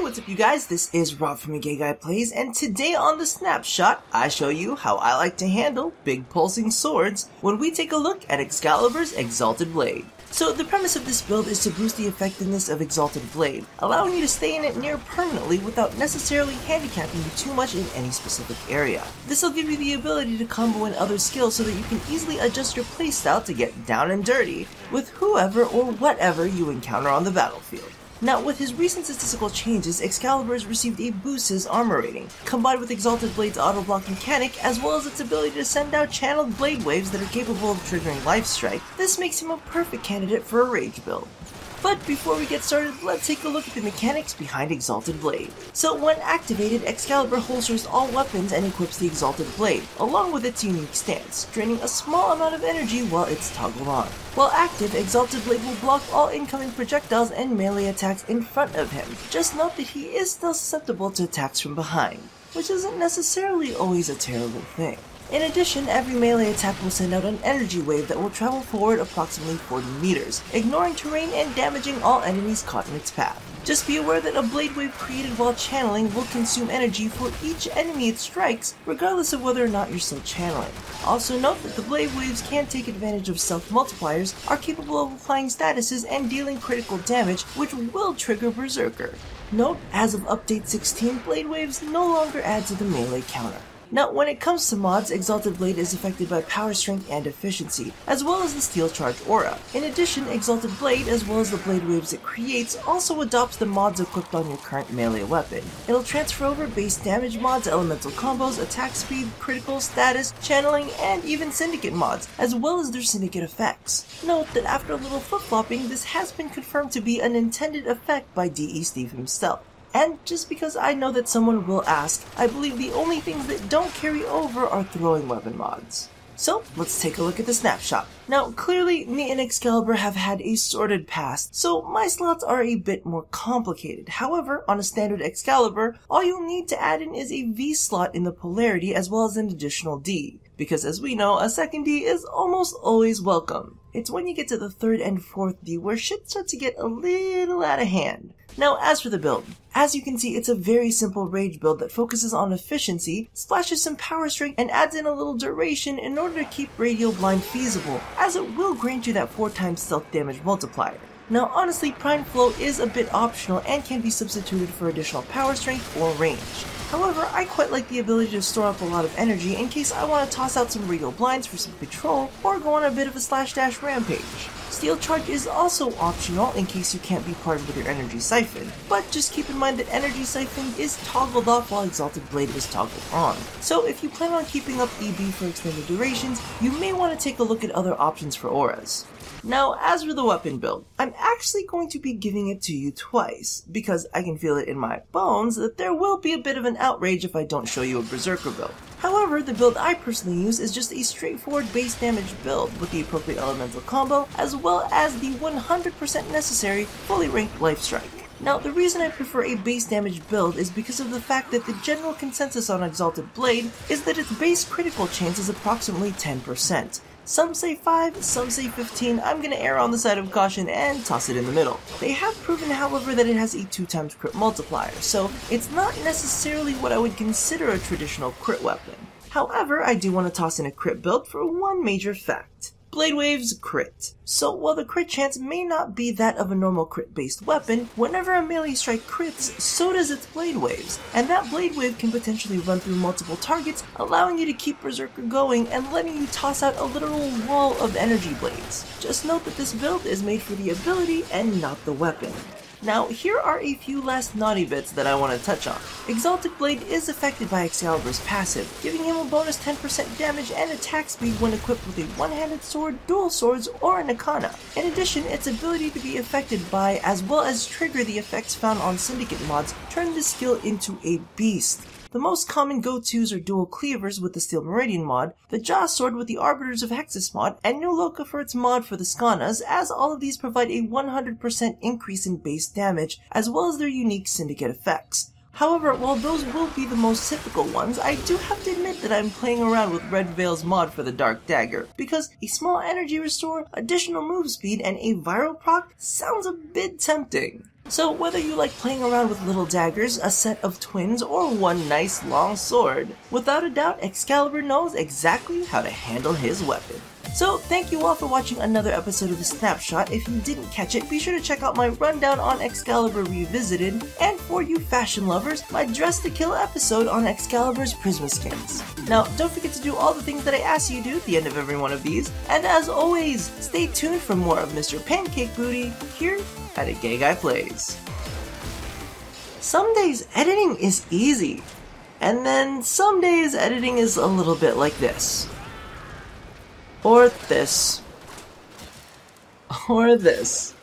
what's up you guys, this is Rob from Gay Guy Plays, and today on The Snapshot, I show you how I like to handle big pulsing swords when we take a look at Excalibur's Exalted Blade. So the premise of this build is to boost the effectiveness of Exalted Blade, allowing you to stay in it near permanently without necessarily handicapping you too much in any specific area. This will give you the ability to combo in other skills so that you can easily adjust your playstyle to get down and dirty with whoever or whatever you encounter on the battlefield. Now, with his recent statistical changes, Excalibur has received a boost to his armor rating, combined with Exalted Blade's auto-block mechanic, as well as its ability to send out channeled blade waves that are capable of triggering Life Strike. This makes him a perfect candidate for a rage build. But before we get started, let's take a look at the mechanics behind Exalted Blade. So when activated, Excalibur holsters all weapons and equips the Exalted Blade, along with its unique stance, draining a small amount of energy while it's toggled on. While active, Exalted Blade will block all incoming projectiles and melee attacks in front of him. Just note that he is still susceptible to attacks from behind, which isn't necessarily always a terrible thing. In addition, every melee attack will send out an energy wave that will travel forward approximately 40 meters, ignoring terrain and damaging all enemies caught in its path. Just be aware that a blade wave created while channeling will consume energy for each enemy it strikes, regardless of whether or not you're still channeling. Also note that the blade waves can take advantage of self-multipliers, are capable of applying statuses and dealing critical damage, which will trigger Berserker. Note, as of update 16, blade waves no longer add to the melee counter. Now, when it comes to mods, Exalted Blade is affected by power strength and efficiency, as well as the steel charge aura. In addition, Exalted Blade, as well as the blade waves it creates, also adopts the mods equipped on your current melee weapon. It'll transfer over base damage mods, elemental combos, attack speed, critical, status, channeling, and even syndicate mods, as well as their syndicate effects. Note that after a little flip-flopping, this has been confirmed to be an intended effect by DE Steve himself. And just because I know that someone will ask, I believe the only things that don't carry over are throwing weapon mods. So, let's take a look at the snapshot. Now, clearly, me and Excalibur have had a sordid past, so my slots are a bit more complicated. However, on a standard Excalibur, all you'll need to add in is a V slot in the polarity as well as an additional D, because as we know, a second D is almost always welcome. It's when you get to the third and fourth D where shit starts to get a little out of hand. Now, as for the build, as you can see, it's a very simple rage build that focuses on efficiency, splashes some power strength, and adds in a little duration in order to keep Radial Blind feasible, as it will grant you that 4 times stealth damage multiplier. Now, honestly, Prime Flow is a bit optional and can be substituted for additional power strength or range. However, I quite like the ability to store up a lot of energy in case I want to toss out some Radial Blinds for some control or go on a bit of a slash-dash rampage. Steel Charge is also optional in case you can't be parted with your Energy Siphon, but just keep in mind that Energy Siphon is toggled off while Exalted Blade is toggled on. So if you plan on keeping up EB for extended durations, you may want to take a look at other options for auras. Now, as for the weapon build, I'm actually going to be giving it to you twice, because I can feel it in my bones that there will be a bit of an outrage if I don't show you a Berserker build. However, the build I personally use is just a straightforward base damage build with the appropriate elemental combo, as well as the 100% necessary fully ranked Life Strike. Now, the reason I prefer a base damage build is because of the fact that the general consensus on Exalted Blade is that its base critical chance is approximately 10%. Some say 5, some say 15, I'm gonna err on the side of caution and toss it in the middle. They have proven, however, that it has a 2 times crit multiplier, so it's not necessarily what I would consider a traditional crit weapon. However, I do want to toss in a crit build for one major fact. Blade Waves crit. So while the crit chance may not be that of a normal crit based weapon, whenever a melee strike crits, so does its Blade Waves, and that Blade Wave can potentially run through multiple targets, allowing you to keep Berserker going and letting you toss out a literal wall of energy blades. Just note that this build is made for the ability and not the weapon. Now, here are a few last naughty bits that I want to touch on. Exalted Blade is affected by Excalibur's passive, giving him a bonus 10% damage and attack speed when equipped with a one-handed sword, dual swords, or a Nakana. In addition, its ability to be affected by, as well as trigger the effects found on Syndicate mods, turn this skill into a beast. The most common go-tos are dual cleavers with the Steel Meridian mod, the Jaw Sword with the Arbiters of Hexus mod, and New Loka for its mod for the Skanas, as all of these provide a 100% increase in base damage, as well as their unique syndicate effects. However, while those will be the most typical ones, I do have to admit that I'm playing around with Red Veil's mod for the Dark Dagger, because a small energy restore, additional move speed, and a viral proc sounds a bit tempting. So whether you like playing around with little daggers, a set of twins, or one nice long sword, without a doubt Excalibur knows exactly how to handle his weapon. So thank you all for watching another episode of The Snapshot. If you didn't catch it, be sure to check out my rundown on Excalibur Revisited, and for you fashion lovers, my Dress to Kill episode on Excalibur's Prisma skins. Now don't forget to do all the things that I ask you to do at the end of every one of these, and as always, stay tuned for more of Mr. Pancake Booty here at A Gay Guy Plays. Some days editing is easy, and then some days editing is a little bit like this. Or this. Or this.